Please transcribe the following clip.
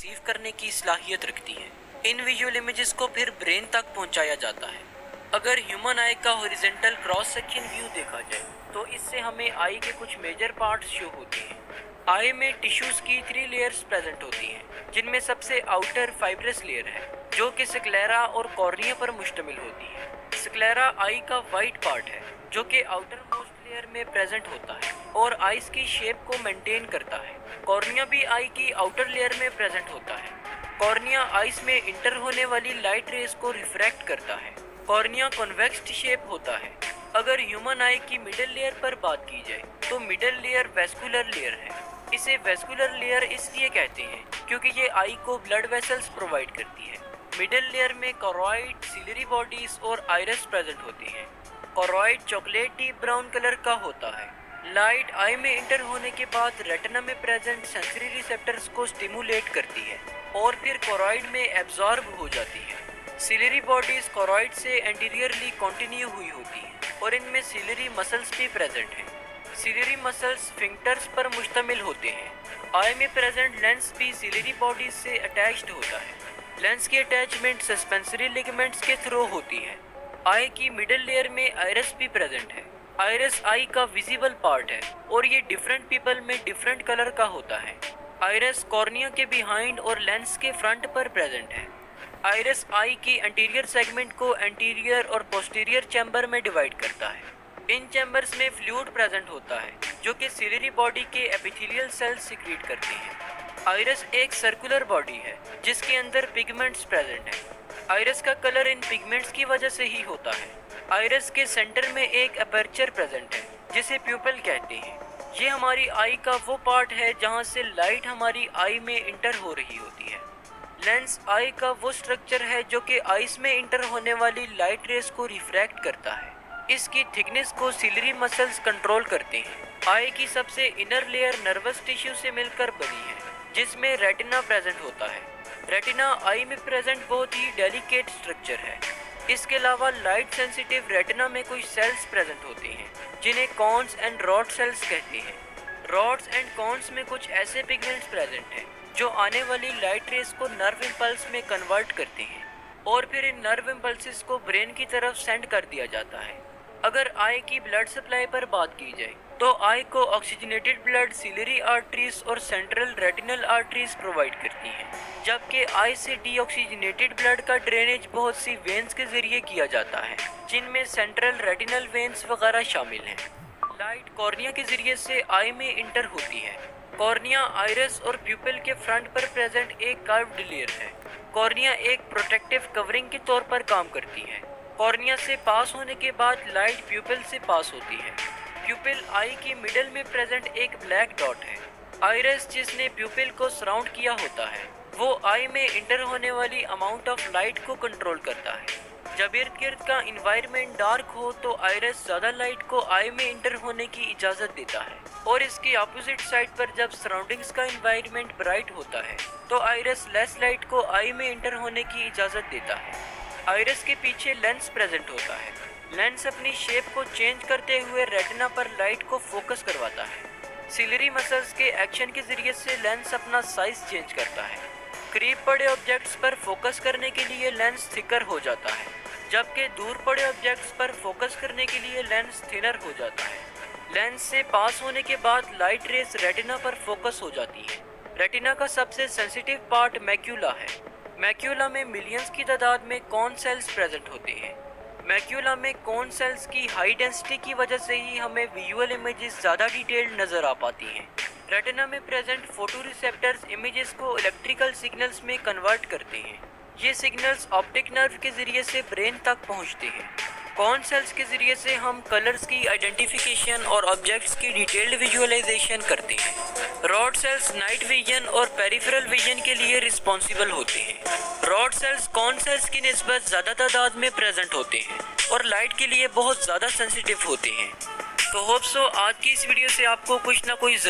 Receive करने की सलाहियत रखती हैं। इन विजुअल इमेजेस को फिर ब्रेन तक पहुंचाया जाता है। अगर ह्यूमन आई का हॉरिजॉन्टल क्रॉस सेक्शन व्यू देखा जाए तो इससे हमें आई के कुछ मेजर पार्ट्स शो होते हैं। आई में टिश्यूज की 3 लेयर्स प्रेजेंट होती हैं, जिनमें सबसे आउटर फाइब्रस लेयर है जो कि स्क्लेरा और कॉर्निया पर मुश्तमिल होती है। स्क्लेरा आई का वाइट पार्ट है जो कि आउटर मोस्ट लेयर में प्रेजेंट होता है और आइस की शेप को मेंटेन करता है। कॉर्निया भी आई की आउटर लेयर में प्रेजेंट होता है। कॉर्निया आइस में इंटर होने वाली लाइट रेज को रिफ्रैक्ट करता है। कॉर्निया कॉन्वेक्स शेप होता है। अगर ह्यूमन आई की मिडल लेयर पर बात की जाए तो मिडल लेयर वेस्कुलर लेयर है। इसे वेस्कुलर लेयर इसलिए कहते हैं क्योंकि ये आई को ब्लड वेसल्स प्रोवाइड करती है। मिडल लेयर में कोरॉइड, सिलरी बॉडीज और आइरिस प्रेजेंट होती हैं। Choroid chocolate deep brown colour का होता है। लाइट आई में इंटर होने के बाद रेटिना में प्रेजेंट सेंसरी रिसेप्टर्स को स्टिमुलेट करती है और फिर कोरॉइड में एब्जॉर्ब हो जाती है। सिलरी बॉडीज कोरॉइड से एंटीरियरली कंटिन्यू हुई होती हैं और इनमें सिलरी मसल्स भी प्रेजेंट हैं। सिलरी मसल्स फिंगर्स पर मुश्तमिल होते हैं। आई में प्रेजेंट लेंस भी सिलरी बॉडीज से अटैच्ड होता है। लेंस की अटैचमेंट सस्पेंसरी लिगामेंट्स के थ्रू होती है। आई की मिडल लेयर में आइरिस भी प्रेजेंट है। आइरिस आई का विजिबल पार्ट है और ये डिफरेंट पीपल में डिफरेंट कलर का होता है। आइरिस कॉर्निया के बिहाइंड और लेंस के फ्रंट पर प्रेजेंट है। आइरिस आई की एंटीरियर सेगमेंट को एंटीरियर और पोस्टीरियर चैम्बर में डिवाइड करता है। इन चैम्बर्स में फ्लूइड प्रेजेंट होता है जो कि सिलरी बॉडी के एपिथेलियल सेल्स सीक्रेट करते हैं। आइरिस एक सर्कुलर बॉडी है जिसके अंदर पिगमेंट्स प्रेजेंट हैं। आइरिस का कलर इन पिगमेंट्स की वजह से ही होता है। आइरिस के सेंटर में एक अपर्चर प्रेजेंट है जिसे प्यूपिल कहते हैं। ये हमारी आई का वो पार्ट है जहाँ से लाइट हमारी आई में इंटर हो रही होती है। लेंस आई का वो स्ट्रक्चर है जो कि आइस में इंटर होने वाली लाइट रेस को रिफ्रैक्ट करता है। इसकी थिकनेस को सिलरी मसल्स कंट्रोल करते हैं। आई की सबसे इनर लेयर नर्वस टिश्यू से मिलकर बनी है जिसमें रेटिना प्रेजेंट होता है। रेटिना आई में प्रेजेंट बहुत ही डेलिकेट स्ट्रक्चर है। इसके अलावा लाइट सेंसिटिव रेटिना में कुछ सेल्स प्रेजेंट होते हैं जिन्हें कॉन्स एंड रॉड सेल्स कहते हैं। रॉड्स एंड कॉन्स में कुछ ऐसे पिगमेंट्स प्रेजेंट हैं जो आने वाली लाइट रेस को नर्व इम्पल्स में कन्वर्ट करते हैं और फिर इन नर्व इम्पल्सेस को ब्रेन की तरफ सेंड कर दिया जाता है। अगर आई की ब्लड सप्लाई पर बात की जाए तो आई को ऑक्सीजनेटेड ब्लड सिलरी आर्टरीज और सेंट्रल रेटिनल आर्टरीज प्रोवाइड करती हैं, जबकि आई से डीऑक्सीजनेटेड ब्लड का ड्रेनेज बहुत सी वेन्स के जरिए किया जाता है जिनमें सेंट्रल रेटिनल वेन्स वगैरह शामिल हैं। लाइट कॉर्निया के जरिए से आई में इंटर होती है। कॉर्निया आइरिस और प्यूपिल के फ्रंट पर प्रेजेंट एक कर्व्ड लेयर है। कॉर्निया एक प्रोटेक्टिव कवरिंग के तौर पर काम करती है। कॉर्निया से पास होने के बाद लाइट प्यूपिल से पास होती है। प्यूपिल आई की मिडल में प्रेजेंट एक ब्लैक डॉट है। आइरिस जिसने प्यूपिल को सराउंड किया होता है वो आई में इंटर होने वाली अमाउंट ऑफ लाइट को कंट्रोल करता है। जब इर्द गिर्द का इन्वायरमेंट डार्क हो तो आइरिस ज़्यादा लाइट को आई में इंटर होने की इजाज़त देता है और इसकी अपोजिट साइड पर जब सराउंडिंग्स का इन्वायरमेंट ब्राइट होता है तो आइरिस लेस लाइट को आई में इंटर होने की इजाज़त देता है। आइरिस के पीछे लेंस प्रेजेंट होता है। लेंस अपनी शेप को चेंज करते हुए रेटिना पर लाइट को फोकस करवाता है। सिलरी मसल्स के एक्शन के जरिए से लेंस अपना साइज चेंज करता है। करीब पड़े ऑब्जेक्ट्स पर फोकस करने के लिए लेंस थिकर हो जाता है, जबकि दूर पड़े ऑब्जेक्ट्स पर फोकस करने के लिए लेंस थिनर हो जाता है। लेंस से पास होने के बाद लाइट रेस रेटिना पर फोकस हो जाती है। रेटिना का सबसे सेंसिटिव पार्ट मैक्यूला है। मैक्यूला में मिलियंस की तादाद में कॉन सेल्स प्रेजेंट होते हैं। मैक्यूला में कॉन सेल्स की हाई डेंसिटी की वजह से ही हमें विजुअल इमेजेस ज़्यादा डिटेल्ड नज़र आ पाती हैं। रेटिना में प्रेजेंट फोटो रिसेप्टर्स इमेजेस को इलेक्ट्रिकल सिग्नल्स में कन्वर्ट करते हैं। ये सिग्नल्स ऑप्टिक नर्व के ज़रिए से ब्रेन तक पहुंचते हैं। कॉन सेल्स के ज़रिए से हम कलर्स की आइडेंटिफिकेशन और ऑब्जेक्ट्स की डिटेल्ड विजुअलाइजेशन करते हैं। रॉड सेल्स नाइट विजन और पेरिफेरल विजन के लिए रिस्पॉन्सिबल होते हैं। रॉड सेल्स कॉन सेल्स की निस्बत ज़्यादा तादाद में प्रेजेंट होते हैं और लाइट के लिए बहुत ज़्यादा सेंसिटिव होते हैं। तो होप सो आज की इस वीडियो से आपको कुछ ना कुछ